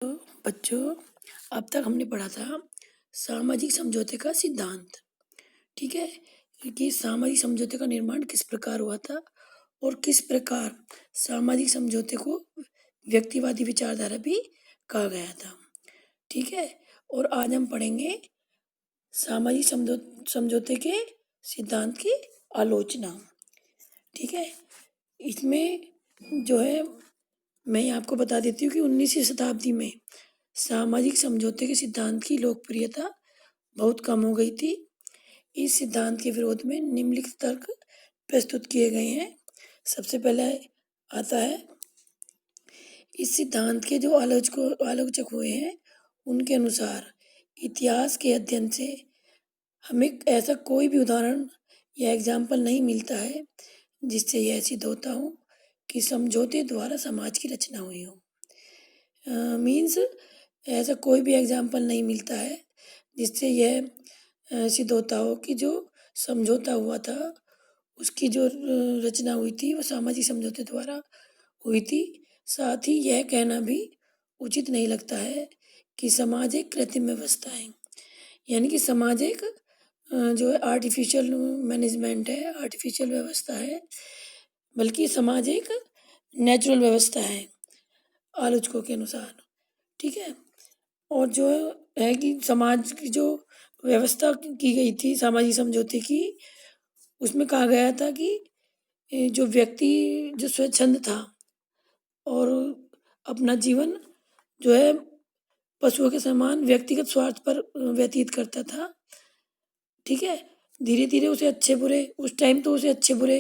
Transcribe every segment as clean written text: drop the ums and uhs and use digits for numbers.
तो बच्चों, अब तक हमने पढ़ा था सामाजिक समझौते का सिद्धांत। ठीक है? कि सामाजिक समझौते का निर्माण किस प्रकार हुआ था और किस प्रकार सामाजिक समझौते को व्यक्तिवादी विचारधारा भी कहा गया था। ठीक है? और आज हम पढ़ेंगे सामाजिक समझौते के सिद्धांत की आलोचना। ठीक है? इसमें जो है, मैं आपको बता देती हूँ कि 19वीं शताब्दी में सामाजिक समझौते के सिद्धांत की लोकप्रियता बहुत कम हो गई थी। इस सिद्धांत के विरोध में निम्नलिखित तर्क प्रस्तुत किए गए हैं। सबसे पहले आता है, इस सिद्धांत के जो आलोचक हुए हैं उनके अनुसार इतिहास के अध्ययन से हमें ऐसा कोई भी उदाहरण या एग्जाम्पल नहीं मिलता है जिससे यह सिद्ध होता हो कि समझौते द्वारा समाज की रचना हुई हो। मीन्स ऐसा कोई भी एग्जाम्पल नहीं मिलता है जिससे यह सिद्ध होता हो कि जो समझौता हुआ था उसकी जो रचना हुई थी वो सामाजिक समझौते द्वारा हुई थी। साथ ही यह कहना भी उचित नहीं लगता है कि समाज एक कृत्रिम व्यवस्था है, यानी कि समाज एक जो है आर्टिफिशियल मैनेजमेंट है, आर्टिफिशियल व्यवस्था है, बल्कि समाज एक नेचुरल व्यवस्था है आलोचकों के अनुसार। ठीक है? और जो है कि समाज की जो व्यवस्था की गई थी सामाजिक समझौते की, उसमें कहा गया था कि जो व्यक्ति जो स्वच्छंद था और अपना जीवन जो है पशुओं के समान व्यक्तिगत स्वार्थ पर व्यतीत करता था। ठीक है? धीरे-धीरे उसे अच्छे बुरे, उस टाइम तो उसे अच्छे बुरे,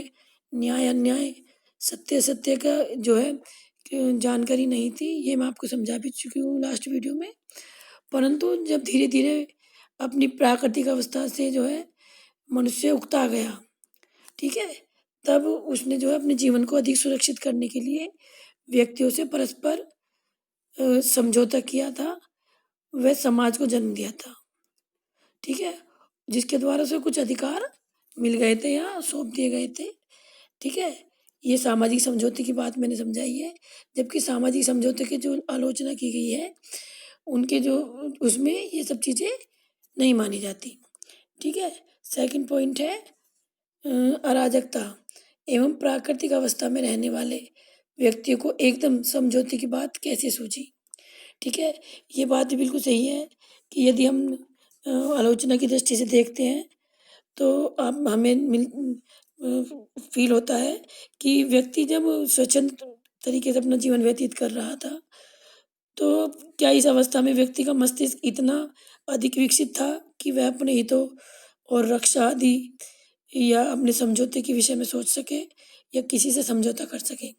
न्याय अन्याय, सत्य असत्य का जो है जानकारी नहीं थी। ये मैं आपको समझा भी चुकी हूँ लास्ट वीडियो में। परंतु जब धीरे-धीरे अपनी प्राकृतिक अवस्था से जो है मनुष्य उकता गया, ठीक है? तब उसने जो है अपने जीवन को अधिक सुरक्षित करने के लिए व्यक्तियों से परस्पर समझौता किया था, वह समाज को जन्म दिया था। ठीक है? जिसके द्वारा उसे कुछ अधिकार मिल गए थे या सौंप दिए गए थे। ठीक है? ये सामाजिक समझौते की बात मैंने समझाई है। जबकि सामाजिक समझौते की जो आलोचना की गई है, उनके जो उसमें ये सब चीज़ें नहीं मानी जाती। ठीक है? सेकंड पॉइंट है अराजकता एवं प्राकृतिक अवस्था में रहने वाले व्यक्तियों को एकदम समझौते की बात कैसे सूझी। ठीक है? ये बात भी बिल्कुल सही है कि यदि हम आलोचना की दृष्टि से देखते हैं तो अब हमें फ़ील होता है कि व्यक्ति जब स्वच्छंद तरीके से अपना जीवन व्यतीत कर रहा था, तो क्या इस अवस्था में व्यक्ति का मस्तिष्क इतना अधिक विकसित था कि वह अपने हितों और रक्षा आदि या अपने समझौते के विषय में सोच सके या किसी से समझौता कर सके।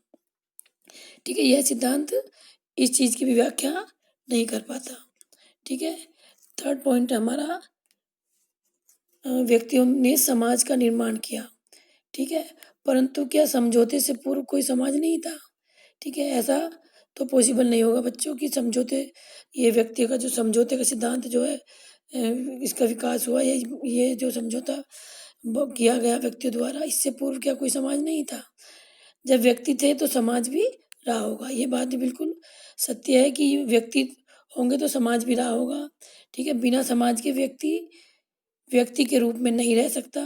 ठीक है? यह सिद्धांत इस चीज़ की भी व्याख्या नहीं कर पाता। ठीक है? थर्ड पॉइंट है हमारा, व्यक्तियों ने समाज का निर्माण किया। ठीक है? परंतु क्या समझौते से पूर्व कोई समाज नहीं था? ठीक है? ऐसा तो पॉसिबल नहीं होगा बच्चों कि समझौते, ये व्यक्ति का जो समझौते का सिद्धांत जो है इसका विकास हुआ, ये जो समझौता किया गया व्यक्तियों द्वारा, इससे पूर्व क्या कोई समाज नहीं था? जब व्यक्ति थे तो समाज भी रहा होगा। ये बात बिल्कुल सत्य है कि व्यक्ति होंगे तो समाज भी रहा होगा। ठीक है? बिना समाज के व्यक्ति व्यक्ति के रूप में नहीं रह सकता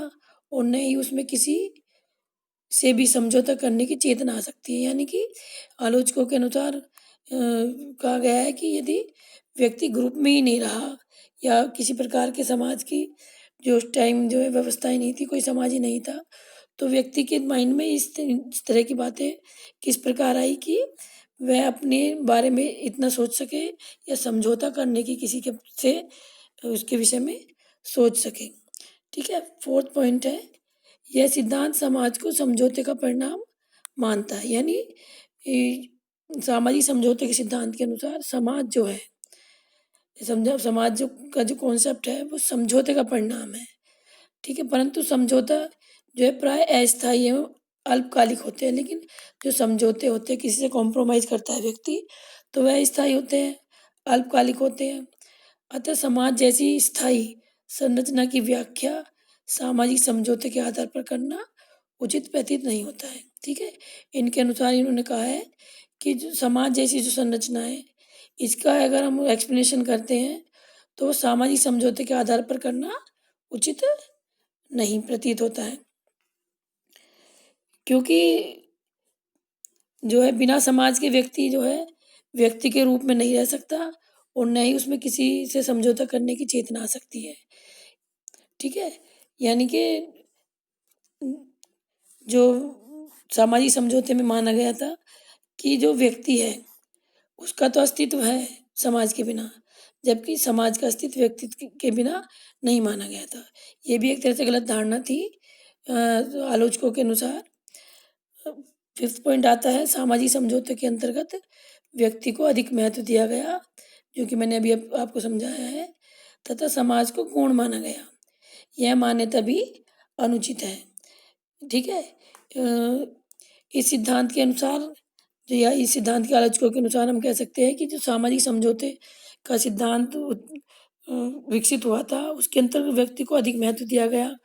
और न ही उसमें किसी से भी समझौता करने की चेतना आ सकती है। यानी कि आलोचकों के अनुसार कहा गया है कि यदि व्यक्ति ग्रुप में ही नहीं रहा या किसी प्रकार के समाज की जो उस टाइम जो है व्यवस्थाएँ नहीं थी, कोई समाज ही नहीं था, तो व्यक्ति के माइंड में इस तरह की बातें किस प्रकार आई कि वह अपने बारे में इतना सोच सके या समझौता करने की किसी के से उसके विषय में सोच सके। ठीक है? फोर्थ पॉइंट है, यह सिद्धांत समाज को समझौते का परिणाम मानता है। यानी सामाजिक समझौते के सिद्धांत के अनुसार समाज जो है, समाज जो का जो कॉन्सेप्ट है वो समझौते का परिणाम है। ठीक है? परंतु समझौता जो है प्राय अस्थायी एवं अल्पकालिक होते हैं, लेकिन जो समझौते होते हैं, किसी से कॉम्प्रोमाइज़ करता है व्यक्ति, तो वह स्थायी होते हैं, अल्पकालिक होते हैं। अतः समाज जैसी स्थायी संरचना की व्याख्या सामाजिक समझौते के आधार पर करना उचित प्रतीत नहीं होता है। ठीक है? इनके अनुसार इन्होंने कहा है कि जो समाज जैसी जो संरचना है, इसका अगर हम एक्सप्लेनेशन करते हैं तो वो सामाजिक समझौते के आधार पर करना उचित नहीं प्रतीत होता है, क्योंकि जो है बिना समाज के व्यक्ति जो है व्यक्ति के रूप में नहीं रह सकता और न ही उसमें किसी से समझौता करने की चेतना आ सकती है। ठीक है, यानी कि जो सामाजिक समझौते में माना गया था कि जो व्यक्ति है उसका तो अस्तित्व है समाज के बिना, जबकि समाज का अस्तित्व व्यक्ति के बिना नहीं माना गया था। ये भी एक तरह से गलत धारणा थी। आलोचकों के अनुसार 5th पॉइंट आता है, सामाजिक समझौते के अंतर्गत व्यक्ति को अधिक महत्व दिया गया, जो कि मैंने अभी आपको समझाया है, तथा समाज को गौण माना गया। यह मान्यता भी अनुचित है। ठीक है, इस सिद्धांत के अनुसार या इस सिद्धांत के आलोचकों के अनुसार हम कह सकते हैं कि जो सामाजिक समझौते का सिद्धांत विकसित हुआ था उसके अंतर्गत व्यक्ति को अधिक महत्व दिया गया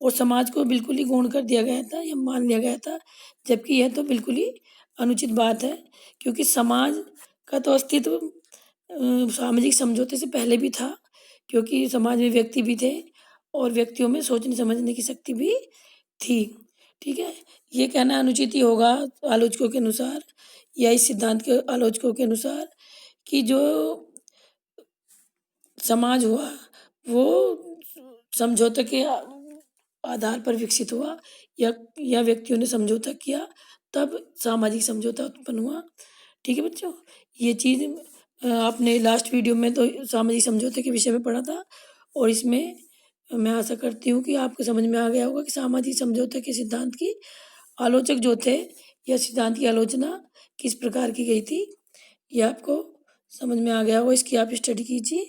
और समाज को बिल्कुल ही गौण कर दिया गया था या मान लिया गया था, जबकि यह तो बिल्कुल ही अनुचित बात है, क्योंकि समाज का तो अस्तित्व सामाजिक समझौते से पहले भी था, क्योंकि समाज में व्यक्ति भी थे और व्यक्तियों में सोचने समझने की शक्ति भी थी। ठीक है, ये कहना अनुचित ही होगा आलोचकों के अनुसार या इस सिद्धांत के आलोचकों के अनुसार कि जो समाज हुआ वो समझौते के आधार पर विकसित हुआ या व्यक्तियों ने समझौता किया तब सामाजिक समझौता उत्पन्न हुआ। ठीक है बच्चों, ये चीज़ आपने लास्ट वीडियो में तो सामाजिक समझौते के विषय में पढ़ा था और इसमें मैं आशा करती हूँ कि आपको समझ में आ गया होगा कि सामाजिक समझौते के सिद्धांत की आलोचक जो थे या सिद्धांत की आलोचना किस प्रकार की गई थी, ये आपको समझ में आ गया होगा। इसकी आप स्टडी कीजिए।